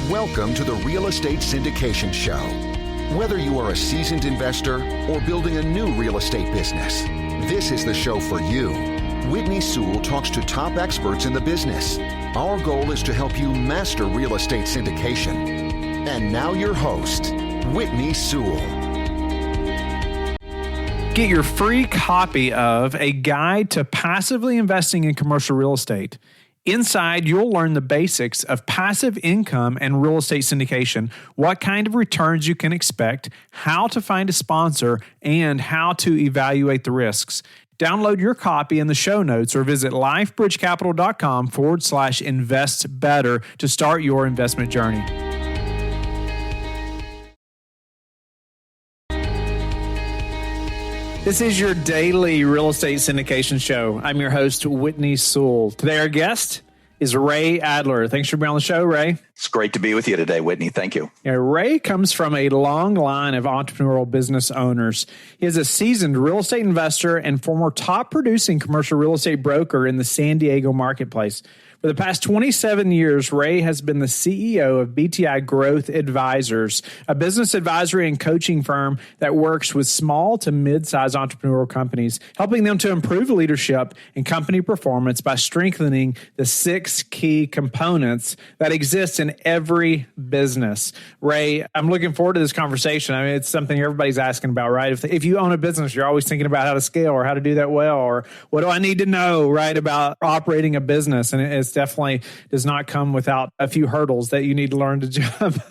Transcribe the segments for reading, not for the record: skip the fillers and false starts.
Welcome to the Real Estate Syndication Show. Whether you are a seasoned investor or building a new real estate business, this is the show for you. Whitney Sewell talks to top experts in the business. Our goal is to help you master real estate syndication. And now your host, Whitney Sewell. Get your free copy of A Guide to Passively Investing in Commercial Real Estate. Inside, you'll learn the basics of passive income and real estate syndication, what kind of returns you can expect, how to find a sponsor, and how to evaluate the risks. Download your copy in the show notes or visit lifebridgecapital.com/invest better to start your investment journey. This is your daily real estate syndication show. I'm your host, Whitney Sewell. Today, our guest is Ray Adler. Thanks for being on the show, Ray. It's great to be with you today, Whitney. Thank you. Ray comes from a long line of entrepreneurial business owners. He is a seasoned real estate investor and former top producing commercial real estate broker in the San Diego marketplace. For the past 27 years, Ray has been the CEO of BTI Growth Advisors, a business advisory and coaching firm that works with small to mid-sized entrepreneurial companies, helping them to improve leadership and company performance by strengthening the 6 key components that exist in every business. Ray, I'm looking forward to this conversation. I mean, it's something everybody's asking about, right? If you own a business, you're always thinking about how to scale or how to do that well, or what do I need to know, right, about operating a business? And it's definitely does not come without a few hurdles that you need to learn to jump,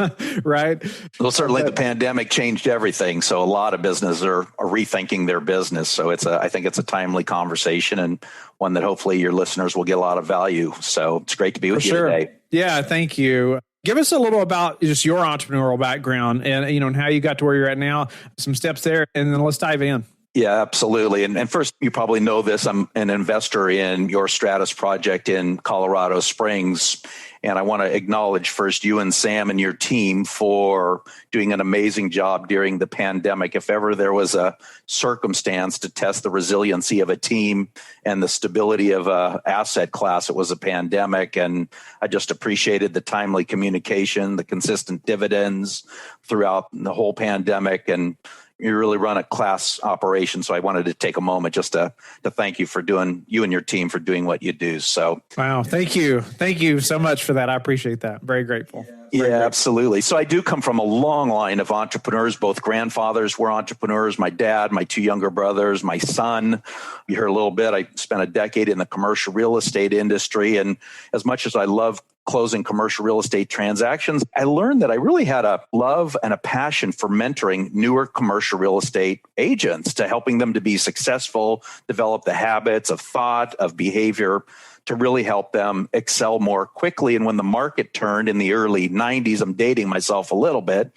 right? Well, certainly the pandemic changed everything. So a lot of businesses are rethinking their business. So I think it's a timely conversation and one that hopefully your listeners will get a lot of value. So it's great to be with you today. Yeah, thank you. Give us a little about just your entrepreneurial background and, and how you got to where you're at now, some steps there, and then let's dive in. Yeah, absolutely. And first, you probably know this. I'm an investor in your Stratus project in Colorado Springs. And I want to acknowledge first you and Sam and your team for doing an amazing job during the pandemic. If ever there was a circumstance to test the resiliency of a team and the stability of an asset class, it was a pandemic. And I just appreciated the timely communication, the consistent dividends throughout the whole pandemic. And you really run a class operation. So I wanted to take a moment just to thank you for you and your team for doing what you do. So, wow. Thank you. Thank you so much for that. I appreciate that. Very grateful. Yeah, absolutely. So I do come from a long line of entrepreneurs. Both grandfathers were entrepreneurs. My dad, my 2 younger brothers, my son. You heard a little bit. I spent a decade in the commercial real estate industry. And as much as I love closing commercial real estate transactions, I learned that I really had a love and a passion for mentoring newer commercial real estate agents, to helping them to be successful, develop the habits of thought, of behavior, to really help them excel more quickly. And when the market turned in the early 90s, I'm dating myself a little bit,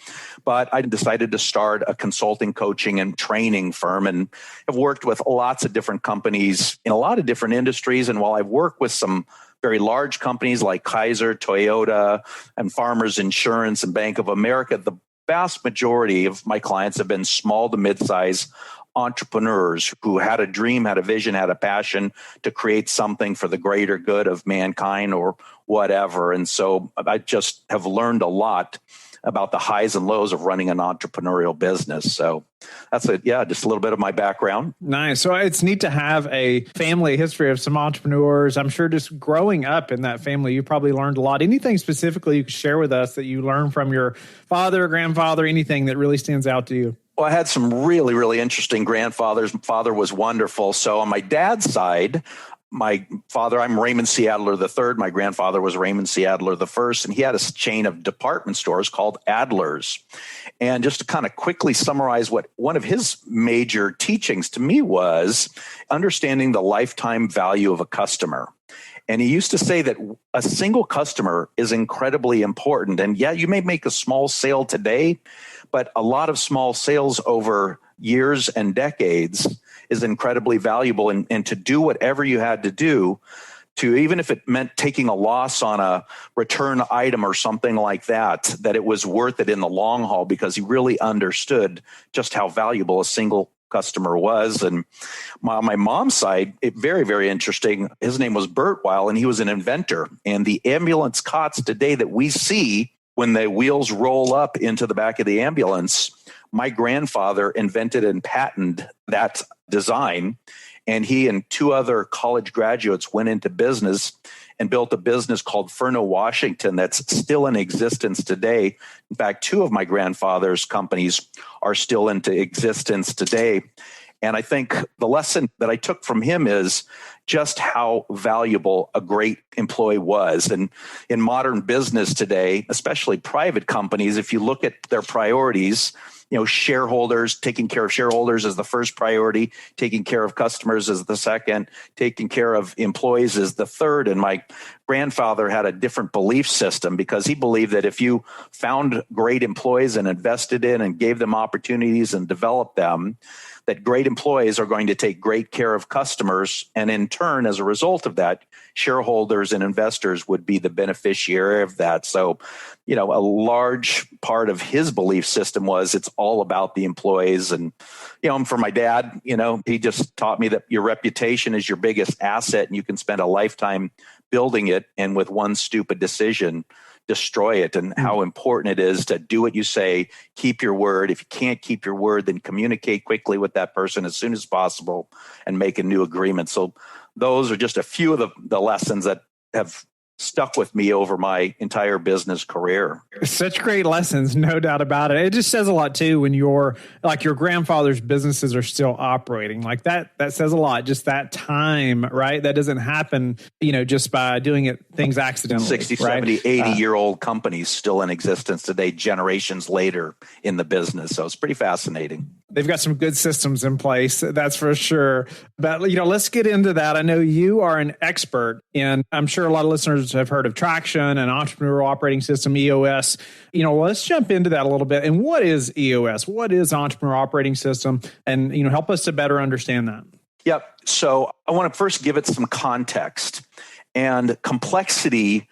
but I decided to start a consulting, coaching, and training firm, and have worked with lots of different companies in a lot of different industries. And while I've worked with some very large companies like Kaiser, Toyota, and Farmers Insurance and Bank of America, the vast majority of my clients have been small to mid-size entrepreneurs who had a dream, had a vision, had a passion to create something for the greater good of mankind or whatever. And so I just have learned a lot about the highs and lows of running an entrepreneurial business. So that's it. Yeah, just a little bit of my background. Nice. So it's neat to have a family history of some entrepreneurs. I'm sure just growing up in that family, you probably learned a lot. Anything specifically you could share with us that you learned from your father, grandfather, anything that really stands out to you? Well, I had some really, really interesting grandfathers. My father was wonderful. So on my dad's side, my father, I'm Raymond C. Adler III. My grandfather was Raymond C. Adler I, and he had a chain of department stores called Adler's. And just to kind of quickly summarize what one of his major teachings to me was understanding the lifetime value of a customer. And he used to say that a single customer is incredibly important. And yeah, you may make a small sale today, but a lot of small sales over years and decades is incredibly valuable. And to do whatever you had to do, to even if it meant taking a loss on a return item or something like that, that it was worth it in the long haul, because he really understood just how valuable a single customer was. And on my mom's side, very, very interesting. His name was Bert Weil, and he was an inventor. And the ambulance cots today that we see when the wheels roll up into the back of the ambulance, my grandfather invented and patented that design. And he and two other college graduates went into business and built a business called Furno, Washington, that's still in existence today. In fact, two of my grandfather's companies are still into existence today. And I think the lesson that I took from him is just how valuable a great employee was. And in modern business today, especially private companies, if you look at their priorities, shareholders, taking care of shareholders is the first priority, taking care of customers is the second, taking care of employees is the third. And my grandfather had a different belief system because he believed that if you found great employees and invested in and gave them opportunities and developed them, that great employees are going to take great care of customers. And in turn, as a result of that, shareholders and investors would be the beneficiary of that. So, a large part of his belief system was it's all about the employees. And, for my dad, he just taught me that your reputation is your biggest asset and you can spend a lifetime building it. And with one stupid decision, destroy it, and how important it is to do what you say, keep your word. If you can't keep your word, then communicate quickly with that person as soon as possible and make a new agreement. So those are just a few of the lessons that have stuck with me over my entire business career. Such great lessons, no doubt about it. It just says a lot too when your grandfather's businesses are still operating. Like that says a lot. Just that time, right? That doesn't happen, just by doing things accidentally. 60, right? 70, 80-year-old companies still in existence today, generations later in the business. So it's pretty fascinating. They've got some good systems in place, that's for sure. But, let's get into that. I know you are an expert, and I'm sure a lot of listeners have heard of Traction and Entrepreneurial Operating System, EOS. Let's jump into that a little bit. And what is EOS? What is Entrepreneurial Operating System? And, help us to better understand that. Yep. So I want to first give it some context. And complexity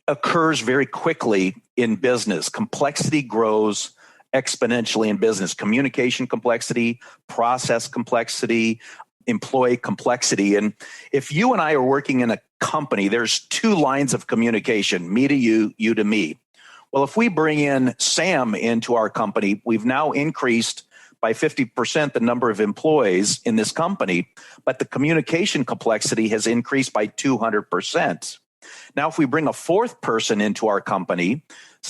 occurs very quickly in business. Complexity grows exponentially in business. Communication complexity, process complexity, employee complexity. And if you and I are working in a company, there's two lines of communication, me to you, you to me. Well, if we bring in Sam into our company, we've now increased by 50% the number of employees in this company, but the communication complexity has increased by 200%. Now, if we bring a fourth person into our company,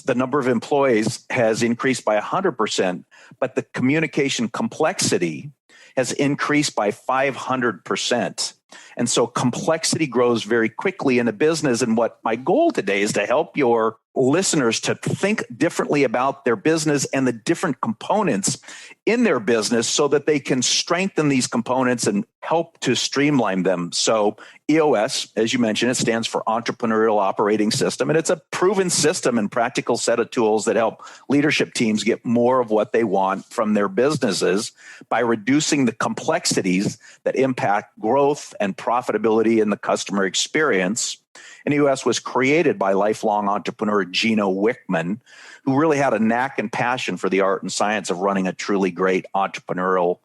the number of employees has increased by 100%, but the communication complexity has increased by 500%. And so complexity grows very quickly in a business. And what my goal today is to help your listeners to think differently about their business and the different components in their business so that they can strengthen these components and help to streamline them. So EOS, as you mentioned, it stands for Entrepreneurial Operating System, and it's a proven system and practical set of tools that help leadership teams get more of what they want from their businesses by reducing the complexities that impact growth and profitability in the customer experience. And EOS was created by lifelong entrepreneur Gino Wickman, who really had a knack and passion for the art and science of running a truly great entrepreneurial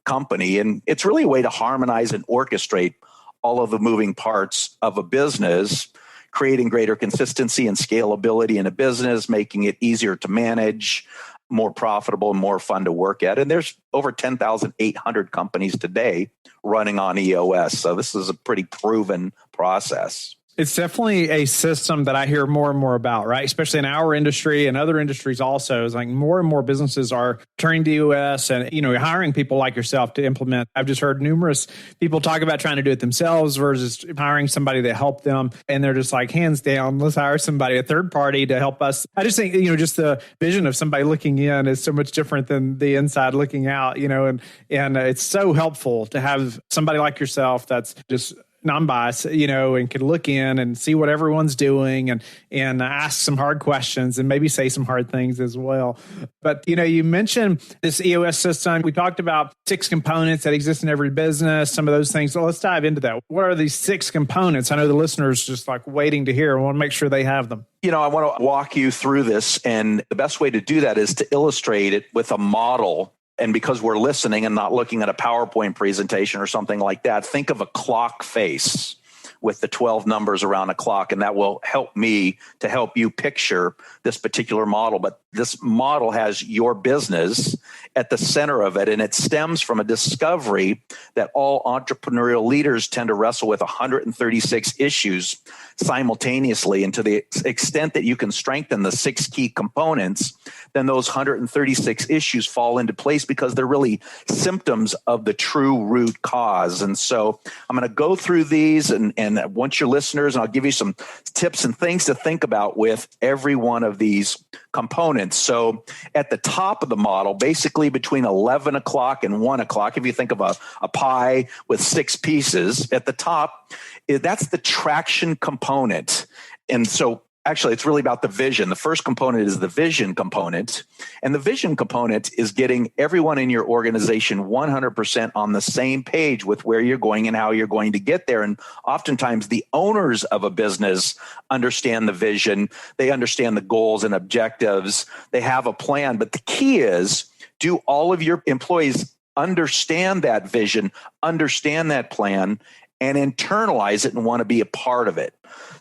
company. And it's really a way to harmonize and orchestrate all of the moving parts of a business, creating greater consistency and scalability in a business, making it easier to manage, more profitable, and more fun to work at. And there's over 10,800 companies today running on EOS. So this is a pretty proven process. It's definitely a system that I hear more and more about, right? Especially in our industry and other industries also. It's like more and more businesses are turning to EOS and, hiring people like yourself to implement. I've just heard numerous people talk about trying to do it themselves versus hiring somebody to help them. And they're just like, hands down, let's hire somebody, a third party to help us. I just think, just the vision of somebody looking in is so much different than the inside looking out, and it's so helpful to have somebody like yourself that's just non-biased, and can look in and see what everyone's doing and ask some hard questions and maybe say some hard things as well. But, you mentioned this EOS system. We talked about 6 components that exist in every business, some of those things. So let's dive into that. What are these 6 components? I know the listeners just like waiting to hear and want to make sure they have them. I want to walk you through this. And the best way to do that is to illustrate it with a model. And because we're listening and not looking at a PowerPoint presentation or something like that, think of a clock face. with the 12 numbers around a clock, and that will help me to help you picture this particular model. But this model has your business at the center of it, and it stems from a discovery that all entrepreneurial leaders tend to wrestle with 136 issues simultaneously. And to the extent that you can strengthen the 6 key components, then those 136 issues fall into place because they're really symptoms of the true root cause. And so I'm going to go through these and I want your listeners, and I'll give you some tips and things to think about with every one of these components. So at the top of the model, basically between 11 o'clock and 1 o'clock, if you think of a pie with 6 pieces, at the top, that's the traction component. And so actually, it's really about the vision. The first component is the vision component. And the vision component is getting everyone in your organization 100% on the same page with where you're going and how you're going to get there. And oftentimes, the owners of a business understand the vision. They understand the goals and objectives. They have a plan. But the key is, do all of your employees understand that vision, understand that plan, and internalize it and want to be a part of it?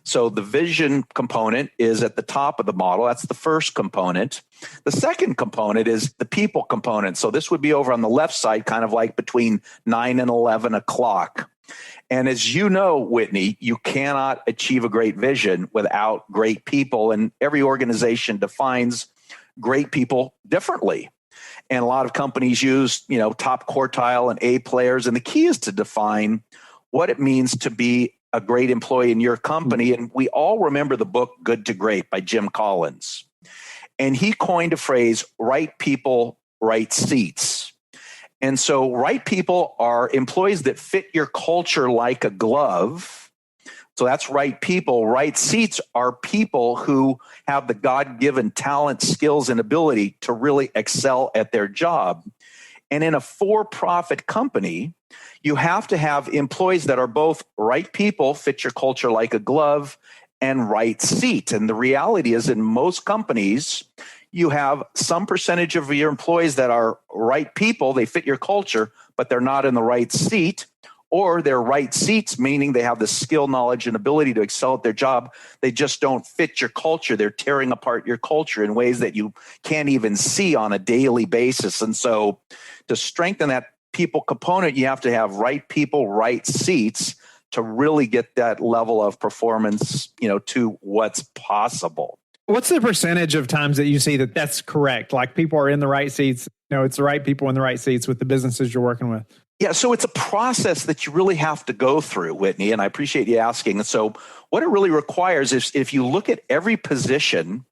So the vision component is at the top of the model. That's the first component. The second component is the people component. So this would be over on the left side, kind of like between 9 and 11 o'clock. And as you know, Whitney, you cannot achieve a great vision without great people. And every organization defines great people differently. And a lot of companies use, top quartile and A players. And the key is to define what it means to be a great employee in your company. And we all remember the book Good to Great by Jim Collins. And he coined a phrase, right people, right seats. And so right people are employees that fit your culture like a glove. So that's right people. Right seats are people who have the God-given talent, skills, and ability to really excel at their job. And in a for-profit company, you have to have employees that are both right people, fit your culture like a glove, and right seat. And the reality is, in most companies, you have some percentage of your employees that are right people, they fit your culture, but they're not in the right seat, or they're right seats, meaning they have the skill, knowledge, and ability to excel at their job. They just don't fit your culture. They're tearing apart your culture in ways that you can't even see on a daily basis. And so to strengthen that people component, you have to have right people, right seats to really get that level of performance, to what's possible. What's the percentage of times that you see that that's correct? Like people are in the right seats, it's the right people in the right seats with the businesses you're working with? Yeah, so it's a process that you really have to go through, Whitney, and I appreciate you asking. And so what it really requires is, if you look at every position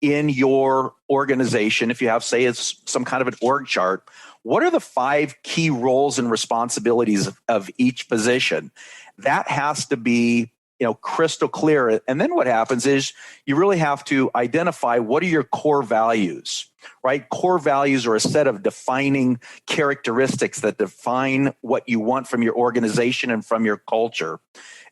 in your organization, if you have, say, it's some kind of an org chart, what are the 5 key roles and responsibilities of each position? That has to be crystal clear. And then what happens is you really have to identify what are your core values, right? Core values are a set of defining characteristics that define what you want from your organization and from your culture.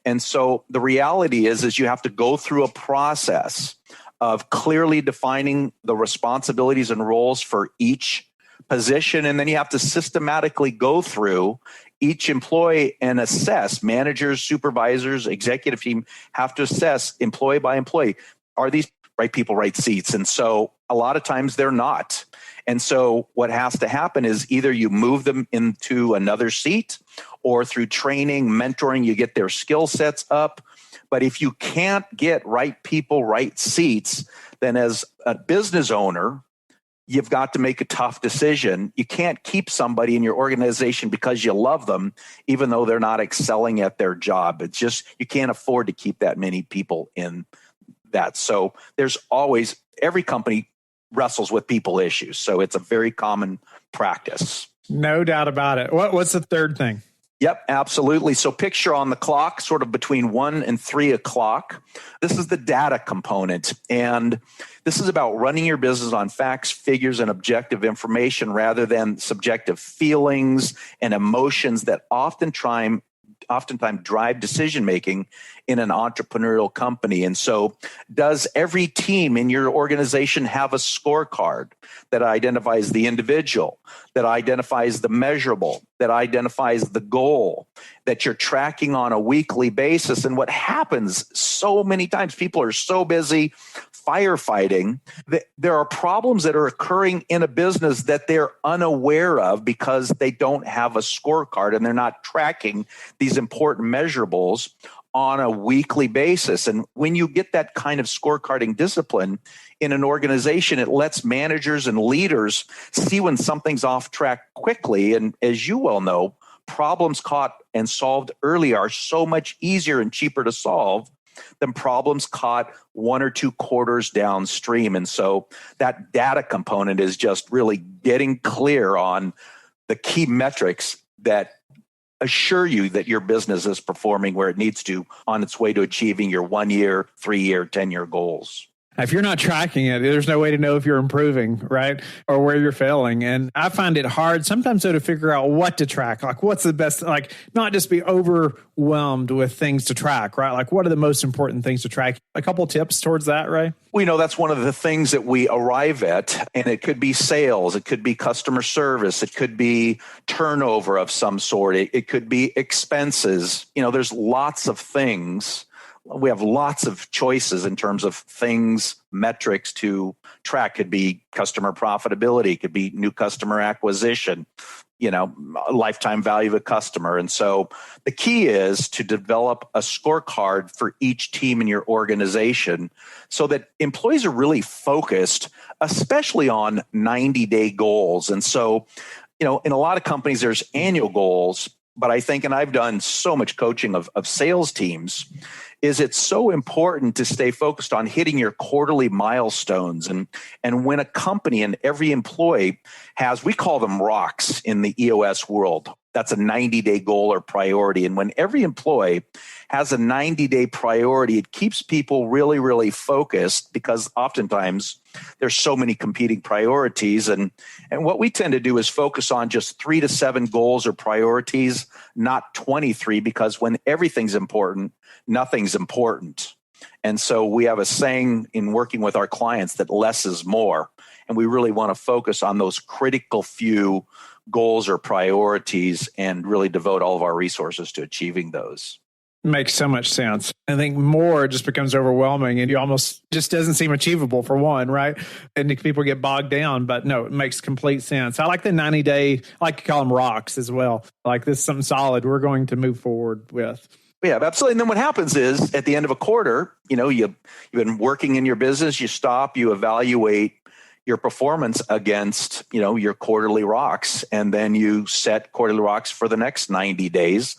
And so the reality is you have to go through a process of clearly defining the responsibilities and roles for each position. And then you have to systematically go through each employee and assess. Managers, supervisors, executive team have to assess employee by employee. Are these right people, right seats? And so a lot of times they're not. And so what has to happen is either you move them into another seat, or through training, mentoring, you get their skill sets up. But if you can't get right people, right seats, then as a business owner, you've got to make a tough decision. You can't keep somebody in your organization because you love them, even though they're not excelling at their job. It's just, you can't afford to keep that many people in that. So there's always, every company wrestles with people issues. So it's a very common practice. No doubt about it. What's the third thing? Yep, absolutely. So picture on the clock, sort of between 1 and 3 o'clock. This is the data component. And this is about running your business on facts, figures, and objective information rather than subjective feelings and emotions that oftentimes oftentimes drive decision-making in an entrepreneurial company. And so does every team in your organization have a scorecard that identifies the individual, that identifies the measurable, that identifies the goal, that you're tracking on a weekly basis? And what happens so many times, people are so busy firefighting that there are problems that are occurring in a business that they're unaware of because they don't have a scorecard and they're not tracking these important measurables on a weekly basis. And when you get that kind of scorecarding discipline in an organization, it lets managers and leaders see when something's off track quickly. And as you well know, problems caught and solved early are so much easier and cheaper to solve than problems caught 1 or 2 quarters downstream. And so that data component is just really getting clear on the key metrics that assure you that your business is performing where it needs to on its way to achieving your 1 year, 3 year, 10-year goals. If you're not tracking it, there's no way to know if you're improving, right? Or where you're failing. And I find it hard sometimes to figure out what to track. Like what's the best, like not just be overwhelmed with things to track, right? Like what are the most important things to track? A couple tips towards that, Ray? Well, that's one of the things that we arrive at, and it could be sales, it could be customer service, it could be turnover of some sort, it could be expenses. There's lots of things. We have lots of choices in terms of things, metrics to track. Could be customer profitability, could be new customer acquisition, lifetime value of a customer. And so the key is to develop a scorecard for each team in your organization so that employees are really focused, especially on 90-day goals. And so, in a lot of companies, there's annual goals, but I think, and I've done so much coaching of sales teams, is it's so important to stay focused on hitting your quarterly milestones. And when a company and every employee has, we call them rocks in the EOS world. That's a 90-day goal or priority. And when every employee has a 90-day priority, it keeps people really, really focused because oftentimes there's so many competing priorities. And what we tend to do is focus on just 3 to 7 goals or priorities, not 23, because when everything's important, nothing's important. And so we have a saying in working with our clients that less is more. And we really want to focus on those critical few goals or priorities and really devote all of our resources to achieving those. Makes so much sense. I think more just becomes overwhelming and you almost just doesn't seem achievable for one, right? And people get bogged down, but no, it makes complete sense. I like the 90-day, I like to call them rocks as well. Like this is something solid we're going to move forward with. Yeah, absolutely. And then what happens is at the end of a quarter, you've been working in your business, you stop, you evaluate your performance against, your quarterly rocks, and then you set quarterly rocks for the next 90 days.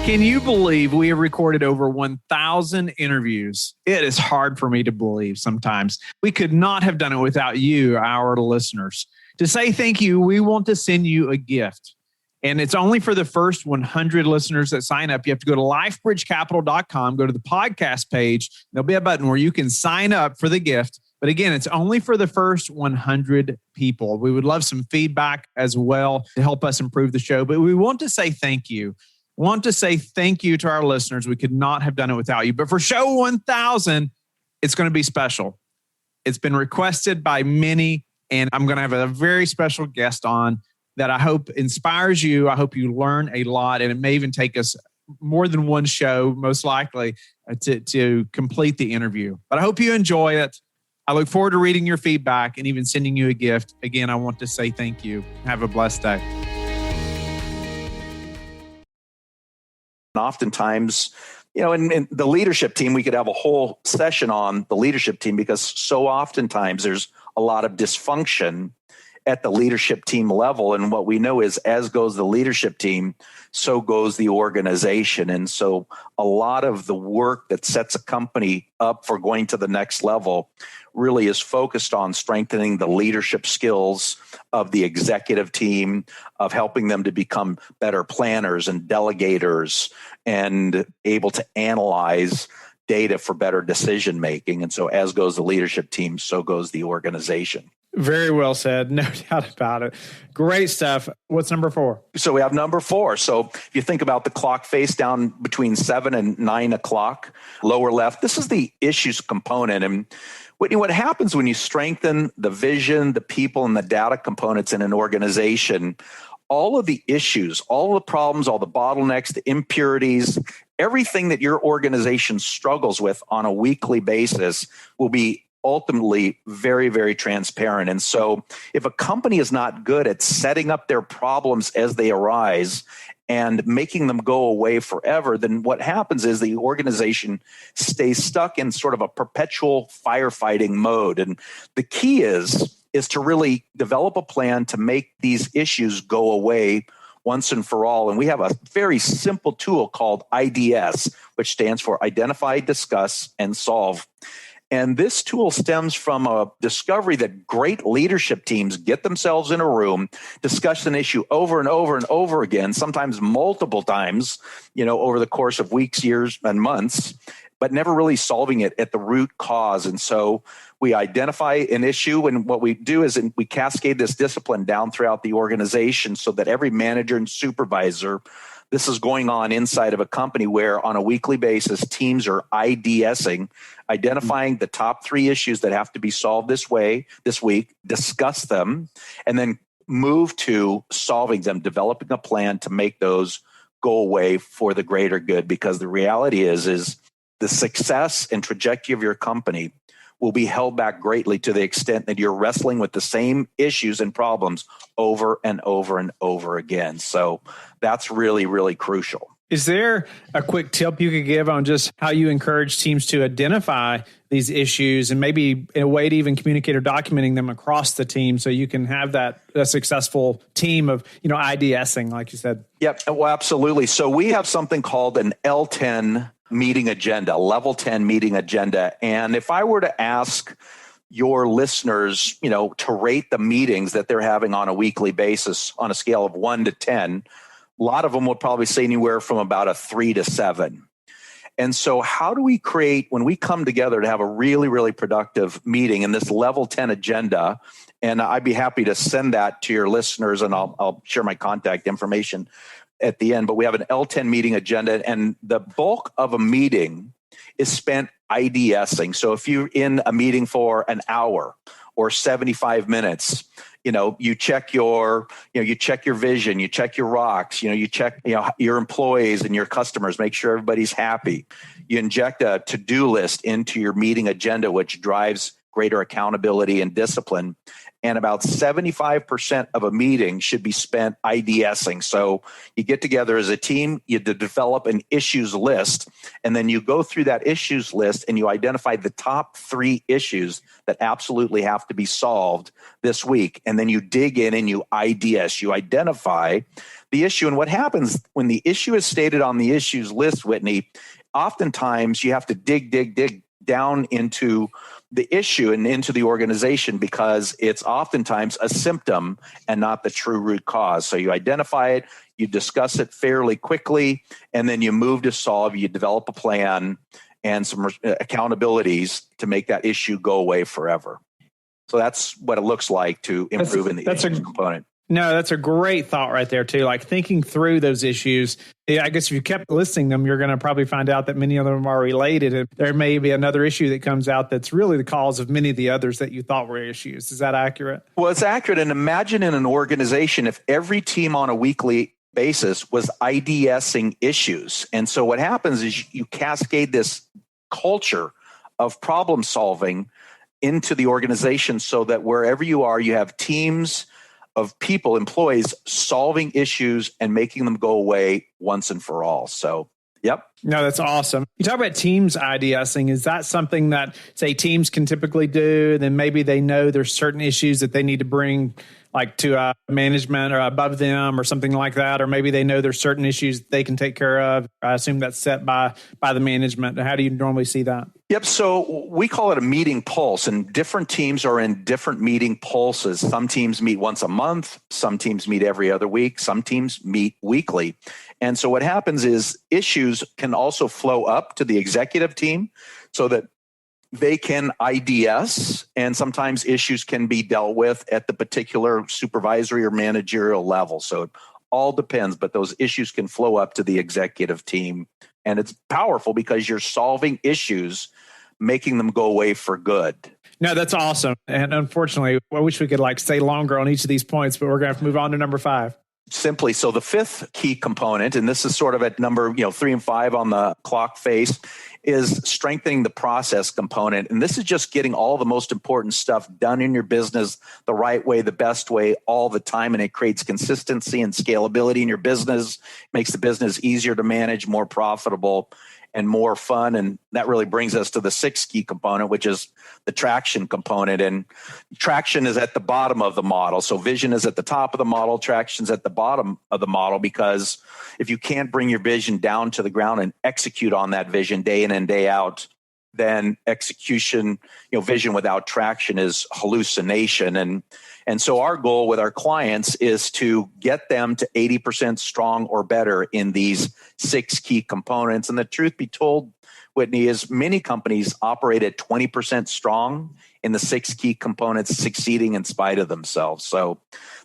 Can you believe we have recorded over 1,000 interviews? It is hard for me to believe sometimes. We could not have done it without you, our listeners. To say thank you, we want to send you a gift. And it's only for the first 100 listeners that sign up. You have to go to lifebridgecapital.com, go to the podcast page. There'll be a button where you can sign up for the gift. But again, it's only for the first 100 people. We would love some feedback as well to help us improve the show. But we want to say thank you. We want to say thank you to our listeners. We could not have done it without you. But for show 1,000, it's going to be special. It's been requested by many, and I'm going to have a very special guest on that I hope inspires you. I hope you learn a lot, and it may even take us more than one show, most likely, to complete the interview. But I hope you enjoy it. I look forward to reading your feedback and even sending you a gift. Again, I want to say thank you. Have a blessed day. Oftentimes, in the leadership team, we could have a whole session on the leadership team because so oftentimes there's a lot of dysfunction at the leadership team level. And what we know is as goes the leadership team, so goes the organization. And so a lot of the work that sets a company up for going to the next level really is focused on strengthening the leadership skills of the executive team, of helping them to become better planners and delegators and able to analyze data for better decision making. And so as goes the leadership team, so goes the organization. Very well said. No doubt about it. Great stuff. What's number 4? So we have number 4. So if you think about the clock face down between 7 and 9 o'clock, lower left, this is the issues component. And Whitney, what happens when you strengthen the vision, the people, and the data components in an organization, all of the issues, all the problems, all the bottlenecks, the impurities, everything that your organization struggles with on a weekly basis will be ultimately very, very transparent. And so if a company is not good at setting up their problems as they arise and making them go away forever, then what happens is the organization stays stuck in sort of a perpetual firefighting mode. And the key is to really develop a plan to make these issues go away once and for all. And we have a very simple tool called IDS, which stands for Identify, Discuss, and Solve. And this tool stems from a discovery that great leadership teams get themselves in a room, discuss an issue over and over and over again, sometimes multiple times, over the course of weeks, years, and months, but never really solving it at the root cause. And so we identify an issue, and what we do is we cascade this discipline down throughout the organization so that every manager and supervisor, this is going on inside of a company where on a weekly basis, teams are IDSing, identifying the top 3 issues that have to be solved this week, discuss them, and then move to solving them, developing a plan to make those go away for the greater good. Because the reality is the success and trajectory of your company will be held back greatly to the extent that you're wrestling with the same issues and problems over and over and over again. So that's really, really crucial. Is there a quick tip you could give on just how you encourage teams to identify these issues and maybe a way to even communicate or documenting them across the team so you can have a successful team of, IDSing, like you said? Yep. Well, absolutely. So we have something called an L10 meeting agenda, level 10 meeting agenda. And if I were to ask your listeners, to rate the meetings that they're having on a weekly basis on a scale of 1 to 10, a lot of them would probably say anywhere from about a 3 to 7. And so how do we create, when we come together to have a really, really productive meeting in this level 10 agenda, and I'd be happy to send that to your listeners, and I'll share my contact information at the end, but we have an L10 meeting agenda, and the bulk of a meeting is spent IDSing. So if you're in a meeting for an hour or 75 minutes, you check your vision, you check your rocks, you check, your employees and your customers, make sure everybody's happy. You inject a to-do list into your meeting agenda, which drives greater accountability and discipline. And about 75% of a meeting should be spent IDSing. So you get together as a team, you develop an issues list, and then you go through that issues list and you identify the top 3 issues that absolutely have to be solved this week. And then you dig in and you IDS, you identify the issue. And what happens when the issue is stated on the issues list, Whitney, oftentimes you have to dig down into the issue and into the organization because it's oftentimes a symptom and not the true root cause. So you identify it, you discuss it fairly quickly, and then you move to solve, you develop a plan and some accountabilities to make that issue go away forever. So that's what it looks like to improve in the issues component. No, that's a great thought right there, too. Like thinking through those issues. I guess if you kept listing them, you're going to probably find out that many of them are related. And there may be another issue that comes out that's really the cause of many of the others that you thought were issues. Is that accurate? Well, it's accurate. And imagine in an organization, if every team on a weekly basis was IDSing issues. And so what happens is you cascade this culture of problem solving into the organization so that wherever you are, you have teams of people, employees, solving issues and making them go away once and for all. So, yep. No, that's awesome. You talk about teams IDSing. Is that something that, say, teams can typically do? Then maybe they know there's certain issues that they need to bring like to management or above them or something like that, or maybe they know there's certain issues they can take care of. I assume that's set by the management. How do you normally see that? Yep. So we call it a meeting pulse, and different teams are in different meeting pulses. Some teams meet once a month. Some teams meet every other week. Some teams meet weekly. And so what happens is issues can also flow up to the executive team so that they can IDS, and sometimes issues can be dealt with at the particular supervisory or managerial level. So it all depends, but those issues can flow up to the executive team. And it's powerful because you're solving issues, making them go away for good. No, that's awesome. And unfortunately, I wish we could stay longer on each of these points, but we're going to have to move on to number 5. Simply, so the fifth key component, and this is sort of at number 3 and 5 on the clock face, is strengthening the process component. And this is just getting all the most important stuff done in your business the right way, the best way, all the time. And it creates consistency and scalability in your business, makes the business easier to manage, more profitable, and more fun. And that really brings us to the sixth key component, which is the traction component. And traction is at the bottom of the model. So vision is at the top of the model, traction's at the bottom of the model, because if you can't bring your vision down to the ground and execute on that vision day in and day out, then execution, vision without traction is hallucination. And so our goal with our clients is to get them to 80% strong or better in these 6 key components. And the truth be told, Whitney, is many companies operate at 20% strong in the 6 key components, succeeding in spite of themselves. So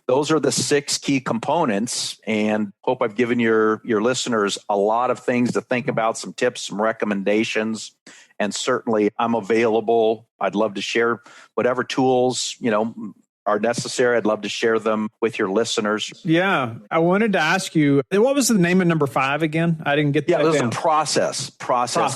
those are the 6 key components, and hope I've given your listeners a lot of things to think about, some tips, some recommendations. And certainly I'm available. I'd love to share whatever tools, are necessary. I'd love to share them with your listeners. Yeah. I wanted to ask you, what was the name of number 5 again? I didn't get that. Yeah, it was down. a process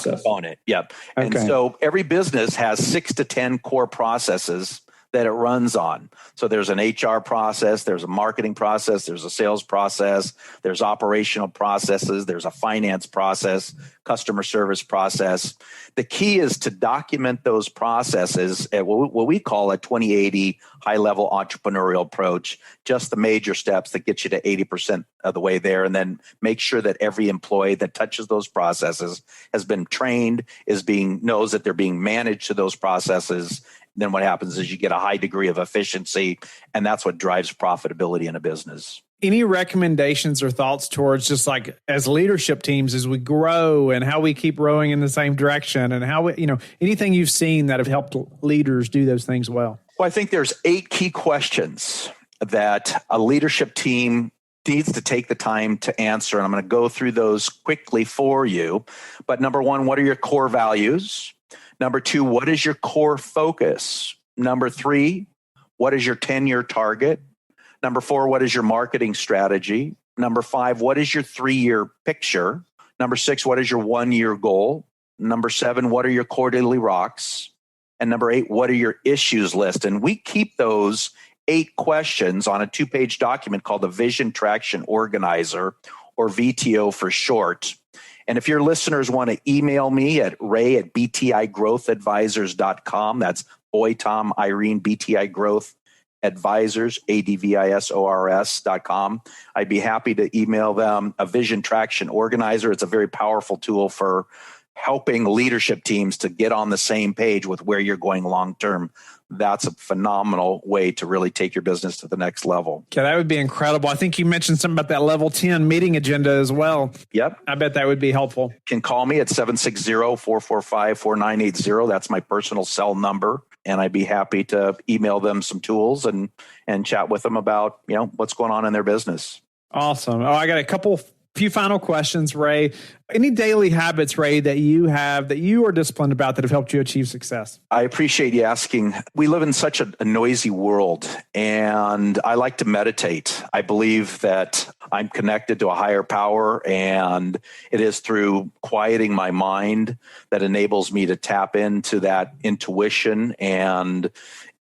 component. Yep. Okay. And so every business has 6 to 10 core processes that it runs on. So there's an HR process, there's a marketing process, there's a sales process, there's operational processes, there's a finance process, customer service process. The key is to document those processes at what we call a 2080 high-level entrepreneurial approach, just the major steps that get you to 80% of the way there, and then make sure that every employee that touches those processes has been trained, knows that they're being managed to those processes. Then what happens is you get a high degree of efficiency, and that's what drives profitability in a business. Any recommendations or thoughts towards just as leadership teams, as we grow and how we keep rowing in the same direction, and how anything you've seen that have helped leaders do those things well? Well, I think there's 8 key questions that a leadership team needs to take the time to answer. And I'm going to go through those quickly for you. But number 1, what are your core values? Number 2, what is your core focus? Number 3, what is your 10-year target? Number 4, what is your marketing strategy? Number 5, what is your 3-year picture? Number 6, what is your 1-year goal? Number 7, what are your quarterly rocks? And number 8, what are your issues list? And we keep those 8 questions on a 2-page document called the Vision Traction Organizer, or VTO for short. And if your listeners want to email me at ray@btigrowthadvisors.com, that's boy, Tom, Irene, BTI Growth Advisors, ADVISORS.com. I'd be happy to email them a Vision Traction Organizer. It's a very powerful tool for helping leadership teams to get on the same page with where you're going long term. That's a phenomenal way to really take your business to the next level. Okay, that would be incredible. I think you mentioned something about that level 10 meeting agenda as well. Yep. I bet that would be helpful. You can call me at 760-445-4980. That's my personal cell number. And I'd be happy to email them some tools and chat with them about, what's going on in their business. Awesome. I got a few final questions, Ray. Any daily habits, Ray, that you have that you are disciplined about that have helped you achieve success? I appreciate you asking. We live in such a noisy world, and I like to meditate. I believe that I'm connected to a higher power, and it is through quieting my mind that enables me to tap into that intuition and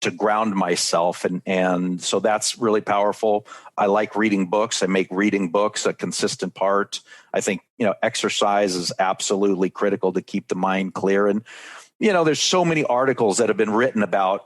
to ground myself. And so that's really powerful. I like reading books. I make reading books a consistent part. I think, exercise is absolutely critical to keep the mind clear. And, there's so many articles that have been written about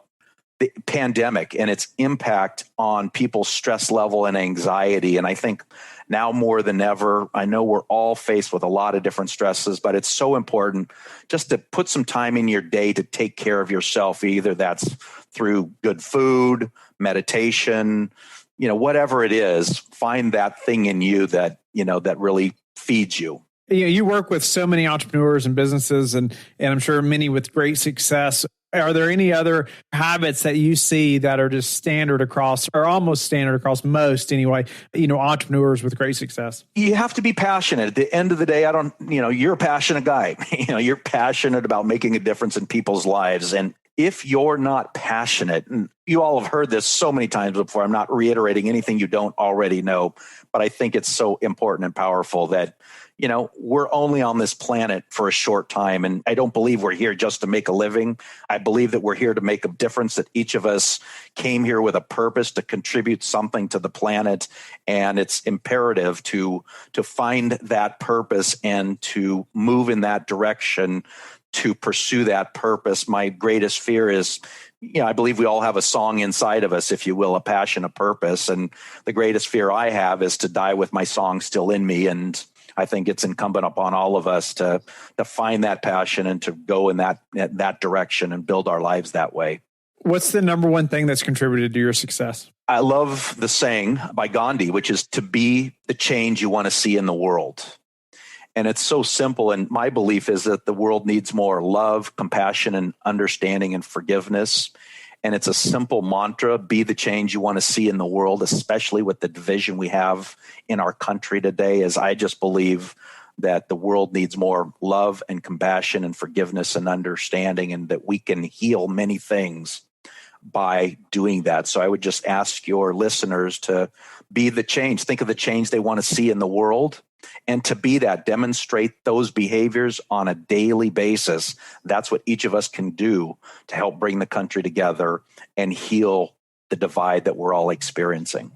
the pandemic and its impact on people's stress level and anxiety. And I think now more than ever, I know we're all faced with a lot of different stresses, but it's so important just to put some time in your day to take care of yourself. Either that's through good food, meditation, whatever it is, find that thing in you that, that really feeds you. You work with so many entrepreneurs and businesses, and I'm sure many with great success. Are there any other habits that you see that are just standard across, or almost standard across most anyway, entrepreneurs with great success? You have to be passionate. At the end of the day, you're a passionate guy. You're passionate about making a difference in people's lives. And if you're not passionate, and you all have heard this so many times before, I'm not reiterating anything you don't already know, but I think it's so important and powerful that we're only on this planet for a short time. And I don't believe we're here just to make a living. I believe that we're here to make a difference, that each of us came here with a purpose to contribute something to the planet. And it's imperative to find that purpose and to move in that direction, to pursue that purpose. My greatest fear is, I believe we all have a song inside of us, if you will, a passion, a purpose. And the greatest fear I have is to die with my song still in me. And I think it's incumbent upon all of us to find that passion and to go in that direction and build our lives that way. What's the number one thing that's contributed to your success? I love the saying by Gandhi, which is to be the change you want to see in the world. And it's so simple. And my belief is that the world needs more love, compassion, and understanding and forgiveness. And it's a simple mantra: be the change you want to see in the world, especially with the division we have in our country today. As I just believe that the world needs more love and compassion and forgiveness and understanding, and that we can heal many things by doing that. So I would just ask your listeners to be the change. Think of the change they want to see in the world. And to be that, demonstrate those behaviors on a daily basis. That's what each of us can do to help bring the country together and heal the divide that we're all experiencing.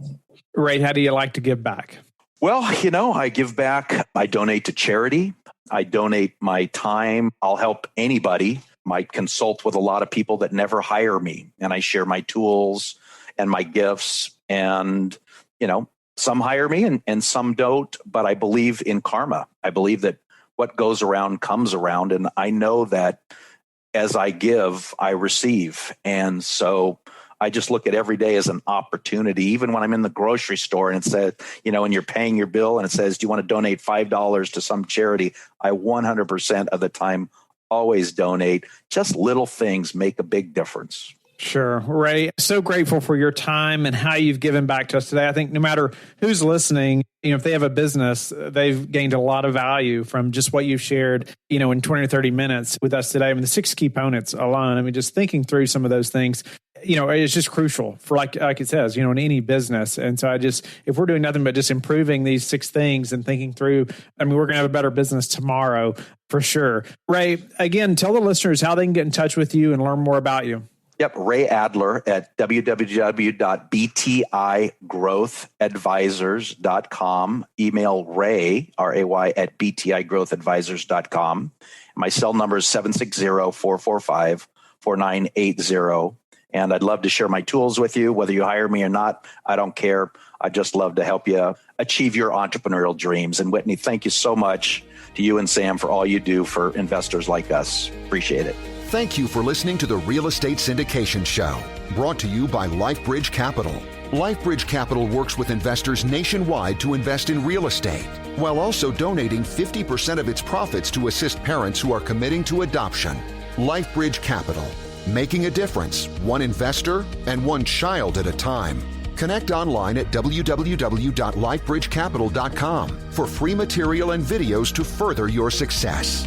Ray, how do you like to give back? Well, I give back. I donate to charity. I donate my time. I'll help anybody. Might consult with a lot of people that never hire me. And I share my tools and my gifts. And, some hire me and some don't, but I believe in karma. I believe that what goes around comes around. And I know that as I give, I receive. And so I just look at every day as an opportunity. Even when I'm in the grocery store and it says, and you're paying your bill and it says, do you want to donate $5 to some charity? I 100% of the time always donate. Just little things make a big difference. Sure. Ray, so grateful for your time and how you've given back to us today. I think no matter who's listening, if they have a business, they've gained a lot of value from just what you've shared, in 20 or 30 minutes with us today. I mean, the 6 key components alone, just thinking through some of those things, it's just crucial for, like it says, in any business. And so if we're doing nothing but just improving these 6 things and thinking through, we're going to have a better business tomorrow for sure. Ray, again, tell the listeners how they can get in touch with you and learn more about you. Yep, Ray Adler at www.btigrowthadvisors.com. Email Ray, R-A-Y, at btigrowthadvisors.com. My cell number is 760-445-4980. And I'd love to share my tools with you, whether you hire me or not. I don't care. I just love to help you achieve your entrepreneurial dreams. And Whitney, thank you so much to you and Sam for all you do for investors like us. Appreciate it. Thank you for listening to the Real Estate Syndication Show, brought to you by LifeBridge Capital. LifeBridge Capital works with investors nationwide to invest in real estate, while also donating 50% of its profits to assist parents who are committing to adoption. LifeBridge Capital, making a difference, one investor and one child at a time. Connect online at www.lifebridgecapital.com for free material and videos to further your success.